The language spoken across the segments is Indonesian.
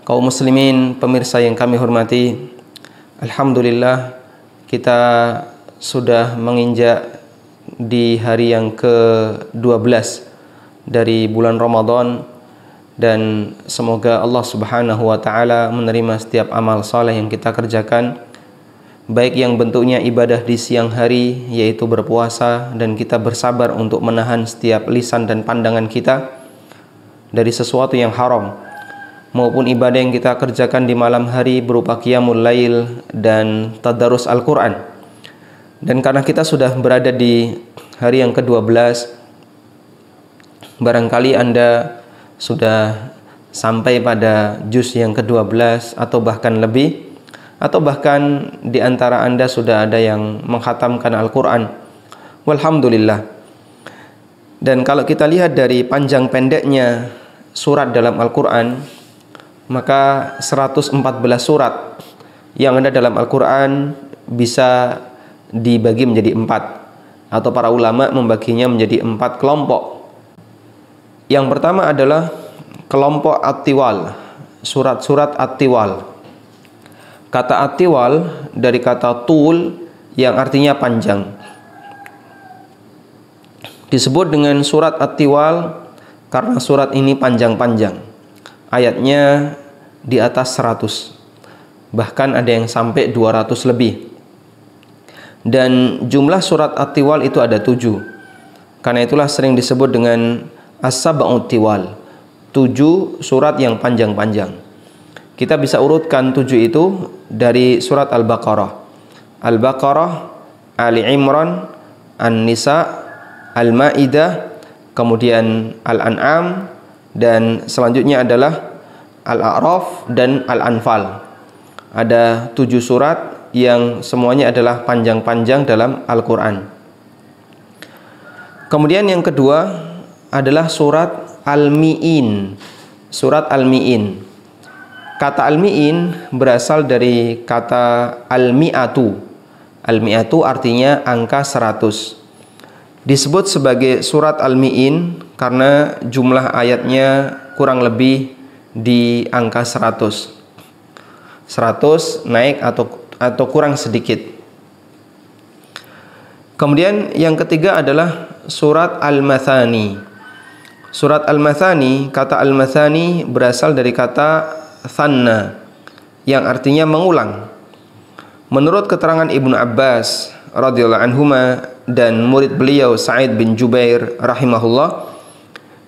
Kaum muslimin, pemirsa yang kami hormati, alhamdulillah kita sudah menginjak di hari yang ke-12 dari bulan Ramadan, dan semoga Allah Subhanahu wa taala menerima setiap amal saleh yang kita kerjakan, baik yang bentuknya ibadah di siang hari yaitu berpuasa dan kita bersabar untuk menahan setiap lisan dan pandangan kita dari sesuatu yang haram, maupun ibadah yang kita kerjakan di malam hari berupa qiyamul lail dan tadarus Al-Quran. Dan karena kita sudah berada di hari yang ke-12, barangkali Anda sudah sampai pada juz yang ke-12 atau bahkan lebih, atau bahkan di antara Anda sudah ada yang menghatamkan Al-Quran. Walhamdulillah. Dan kalau kita lihat dari panjang pendeknya surat dalam Al-Quran, maka 114 surat yang ada dalam Al-Quran bisa dibagi menjadi 4, atau para ulama membaginya menjadi 4 kelompok. Yang pertama adalah kelompok At-Tiwal, surat-surat At-Tiwal. Kata At-Tiwal dari kata tul yang artinya panjang. Disebut dengan surat At-Tiwal karena surat ini panjang-panjang. Ayatnya di atas 100, bahkan ada yang sampai 200 lebih. Dan jumlah surat At-Tiwal itu ada 7. Karena itulah sering disebut dengan As-Sab'ut Tiwal, 7 surat yang panjang-panjang. Kita bisa urutkan 7 itu dari surat Al-Baqarah, Ali Imran, An-Nisa, Al-Ma'idah, kemudian Al-An'am, dan selanjutnya adalah Al-A'raf dan Al-Anfal. Ada 7 surat yang semuanya adalah panjang-panjang dalam Al-Quran. Kemudian yang kedua adalah surat Al-Mi'in. Surat Al-Mi'in. Kata Al-Mi'in berasal dari kata Al-Mi'atu. Al-Mi'atu artinya angka 100. Disebut sebagai surat Al-Mi'in karena jumlah ayatnya kurang lebih di angka 100. 100 naik atau kurang sedikit. Kemudian yang ketiga adalah surat Al-Mathani. Surat Al-Mathani, kata Al-Mathani berasal dari kata thanna yang artinya mengulang. Menurut keterangan Ibnu Abbas radhiyallahu anhuma dan murid beliau Sa'id bin Jubair rahimahullah,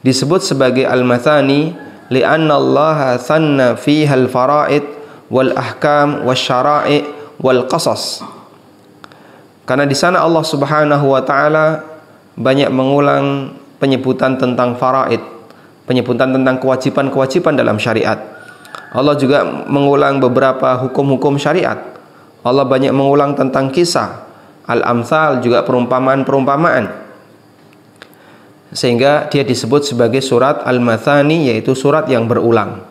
disebut sebagai Al-Mathani li'anna Allah thanna fiha al-fara'id wal ahkam wasyara'i wal qasas. Karena di sana Allah Subhanahu wa taala banyak mengulang penyebutan tentang faraid, penyebutan tentang kewajiban-kewajiban dalam syariat. Allah juga mengulang beberapa hukum-hukum syariat. Allah banyak mengulang tentang kisah, al-amthal, juga perumpamaan-perumpamaan. Sehingga dia disebut sebagai surat Al-Mathani, yaitu surat yang berulang.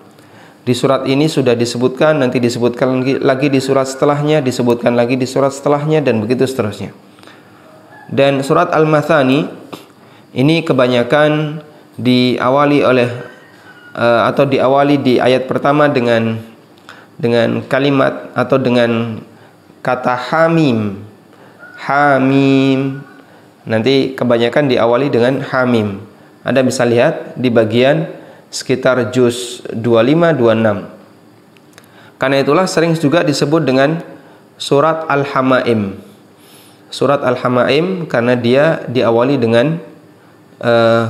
Di surat ini sudah disebutkan, nanti disebutkan lagi di surat setelahnya, disebutkan lagi di surat setelahnya, dan begitu seterusnya. Dan surat Al-Mathani ini kebanyakan diawali oleh atau diawali di ayat pertama dengan kalimat atau dengan kata hamim. Hamim. Nanti kebanyakan diawali dengan hamim. Anda bisa lihat di bagian sekitar juz 25-26. Karena itulah sering juga disebut dengan surat Al-Hamaim. Surat Al-Hamaim karena dia diawali dengan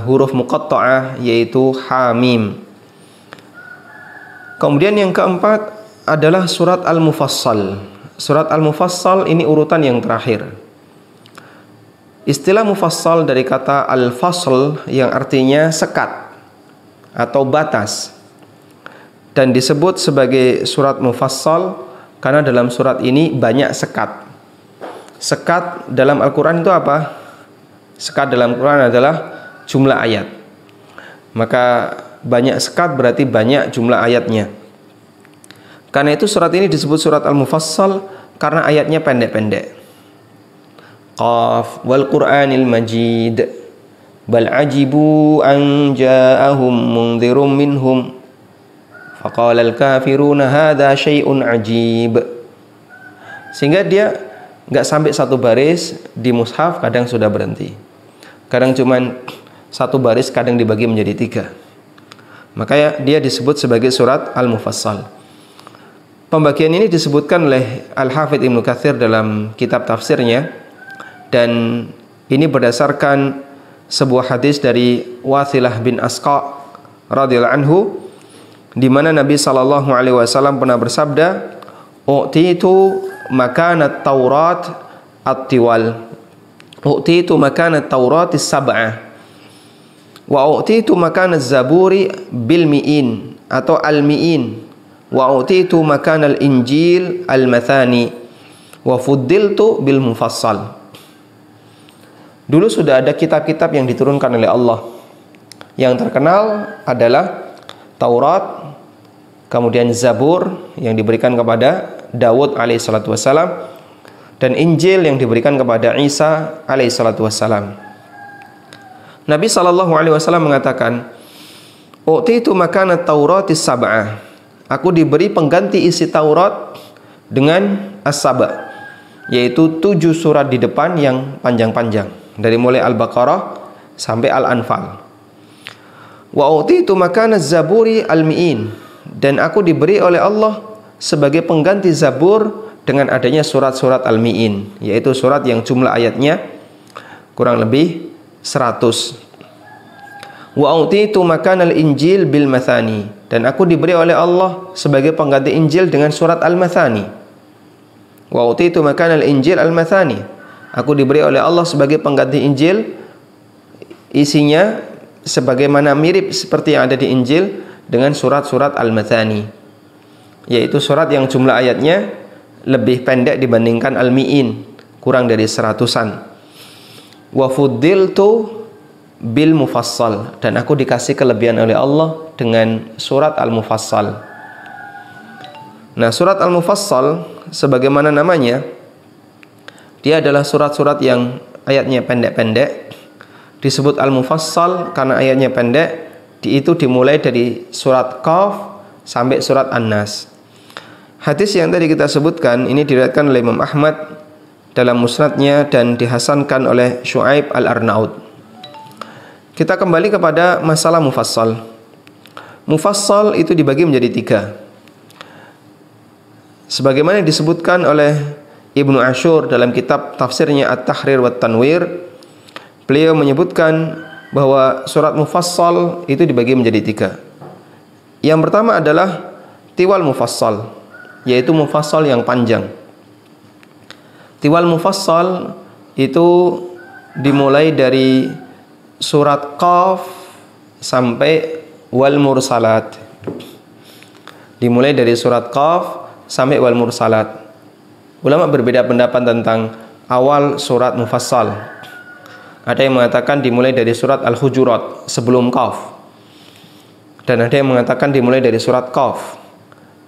huruf muqatta'ah, yaitu hamim. Kemudian yang keempat adalah surat Al-Mufassal. Surat Al-Mufassal ini urutan yang terakhir. Istilah mufassal dari kata al-fasl yang artinya sekat atau batas, dan disebut sebagai surat mufassal karena dalam surat ini banyak sekat. Sekat dalam Al-Quran itu apa? Sekat dalam Al-Quran adalah jumlah ayat. Maka banyak sekat berarti banyak jumlah ayatnya. Karena itu surat ini disebut surat Al-Mufassal karena ayatnya pendek-pendek. Qaf wal Qur'anil Majid bal ajibu an ja'ahum mundhirum minhum Faqala al-kafiruna hadza syai'un ajib. Sehingga dia nggak sampai satu baris di mushaf, kadang sudah berhenti. Kadang cuman satu baris, kadang dibagi menjadi 3. Makanya dia disebut sebagai surat Al-Mufassal. Pembagian ini disebutkan oleh Al-Hafidz Ibnu Katsir dalam kitab tafsirnya, dan ini berdasarkan sebuah hadis dari Wathilah bin Asqa radhiyallahu anhu, di mana Nabi sallallahu alaihi wasallam pernah bersabda, "U'titu makanat Taurat at-tiwal. U'titu makanat Taurat as-sab'ah. Wa u'titu makanaz Zaburi bil mi'in atau al-mi'in. Wa u'titu makanal Injil al-mathani. Wa fuddiltu bil mufassal." Dulu sudah ada kitab-kitab yang diturunkan oleh Allah. Yang terkenal adalah Taurat, kemudian Zabur yang diberikan kepada Daud alaihissalatu wassalam, dan Injil yang diberikan kepada Isa alaihissalatu wassalam. Nabi sallallahu alaihi wasallam mengatakan, "U'titu makanat Tauratis sab'ah." Aku diberi pengganti isi Taurat dengan as-sab', yaitu 7 surat di depan yang panjang-panjang, dari mulai Al-Baqarah sampai Al-Anfal. Wa u'titu makanaz Zaburi al-mi'in, dan aku diberi oleh Allah sebagai pengganti Zabur dengan adanya surat-surat al-mi'in, yaitu surat yang jumlah ayatnya kurang lebih 100. Wa u'titu makanal Injil bil mathani, dan aku diberi oleh Allah sebagai pengganti Injil dengan surat al-mathani. Wa u'titu makanal Injil al-mathani, aku diberi oleh Allah sebagai pengganti Injil, isinya sebagaimana mirip seperti yang ada di Injil, dengan surat-surat al-mathani, yaitu surat yang jumlah ayatnya lebih pendek dibandingkan al-mi'in, kurang dari 100-an. Wa fuddiltu bil mufassal, dan aku dikasih kelebihan oleh Allah dengan surat al-mufassal. Nah, surat al-mufassal sebagaimana namanya, dia adalah surat-surat yang ayatnya pendek-pendek. Disebut al-mufassal karena ayatnya pendek. Itu dimulai dari surat Qaf sampai surat An-Nas. Hadis yang tadi kita sebutkan ini diriwayatkan oleh Imam Ahmad dalam musnadnya dan dihasankan oleh Syu'aib al-Arnaud. Kita kembali kepada masalah mufassal. Mufassal itu dibagi menjadi 3. Sebagaimana disebutkan oleh Ibnu Ashur dalam kitab tafsirnya At-Tahrir wa Tanwir, beliau menyebutkan bahwa surat mufassal itu dibagi menjadi 3. Yang pertama adalah tiwal mufassal, yaitu mufassal yang panjang. Tiwal mufassal itu dimulai dari surat Qaf sampai wal mursalat. Dimulai dari surat Qaf sampai wal mursalat. Ulama berbeda pendapat tentang awal surat mufassal. Ada yang mengatakan dimulai dari surat Al-Hujurat sebelum Qaf, dan ada yang mengatakan dimulai dari surat Qaf.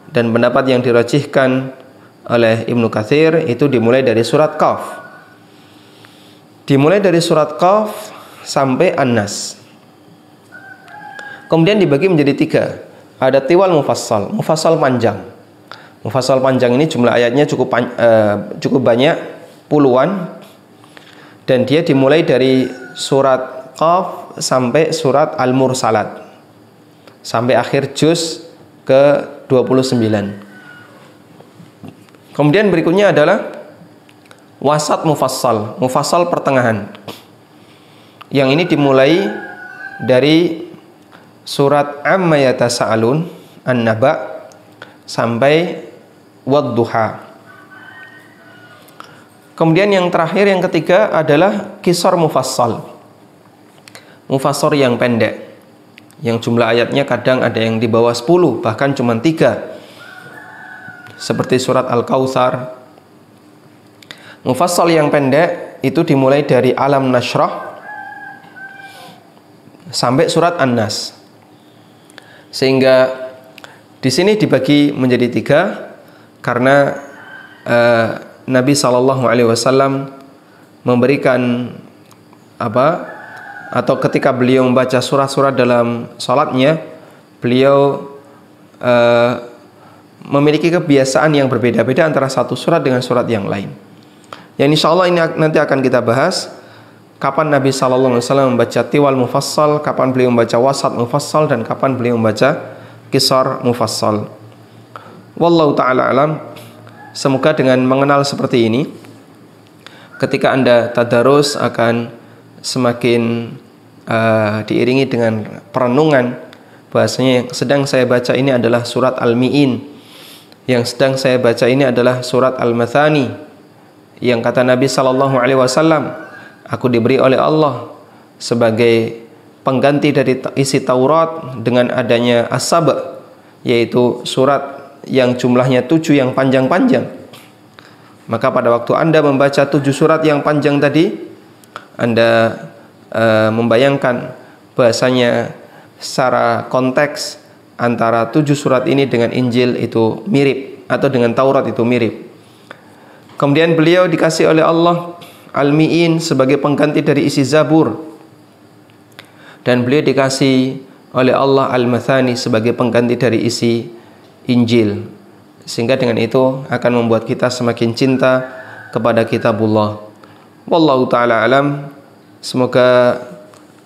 Dan pendapat yang dirajihkan oleh Ibnu Katsir itu dimulai dari surat Qaf. Dimulai dari surat Qaf sampai An-Nas. Kemudian dibagi menjadi 3. Ada tiwal mufassal, mufassal panjang. Mufassal panjang ini jumlah ayatnya cukup banyak, puluhan. Dan dia dimulai dari surat Qaf sampai surat Al-Mursalat, sampai akhir juz ke-29. Kemudian berikutnya adalah wasat mufassal, mufassal pertengahan. Yang ini dimulai dari surat Amma yatasa'alun An-Naba sampai Wad-Duha. Kemudian yang terakhir, yang ketiga adalah qisar mufassal, mufassal yang pendek, yang jumlah ayatnya kadang ada yang di bawah 10, bahkan cuma 3, seperti surat Al-Kautsar. Mufassal yang pendek itu dimulai dari Alam Nashrah sampai surat An-Nas. Sehingga di sini dibagi menjadi 3 karena Nabi SAW memberikan atau ketika beliau membaca surat-surat dalam salatnya, beliau memiliki kebiasaan yang berbeda-beda antara satu surat dengan surat yang lain. Yang insya Allah ini nanti akan kita bahas. Kapan Nabi SAW membaca tiwal mufassal, kapan beliau membaca wasat mufassal, dan kapan beliau membaca qisar mufassal. Wallahu ta'ala alam. Semoga dengan mengenal seperti ini, ketika Anda tadarus akan semakin diiringi dengan perenungan bahasanya yang sedang saya baca ini adalah surat Al-Mi'in, yang sedang saya baca ini adalah surat Al-Mathani, yang kata Nabi SAW, aku diberi oleh Allah sebagai pengganti dari isi Taurat dengan adanya As-Saba, yaitu surat yang jumlahnya 7 yang panjang-panjang. Maka pada waktu Anda membaca 7 surat yang panjang tadi, Anda membayangkan bahasanya secara konteks antara 7 surat ini dengan Injil itu mirip, atau dengan Taurat itu mirip. Kemudian beliau dikasih oleh Allah Al-Mi'in sebagai pengganti dari isi Zabur, dan beliau dikasih oleh Allah Al-Mathani sebagai pengganti dari isi Injil, sehingga dengan itu akan membuat kita semakin cinta kepada kitabullah. Wallahu ta'ala alam. Semoga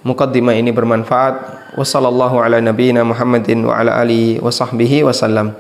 muqaddimah ini bermanfaat. Wassallallahu ala nabiyyina Muhammadin wa ala alihi wa sahbihi wasallam.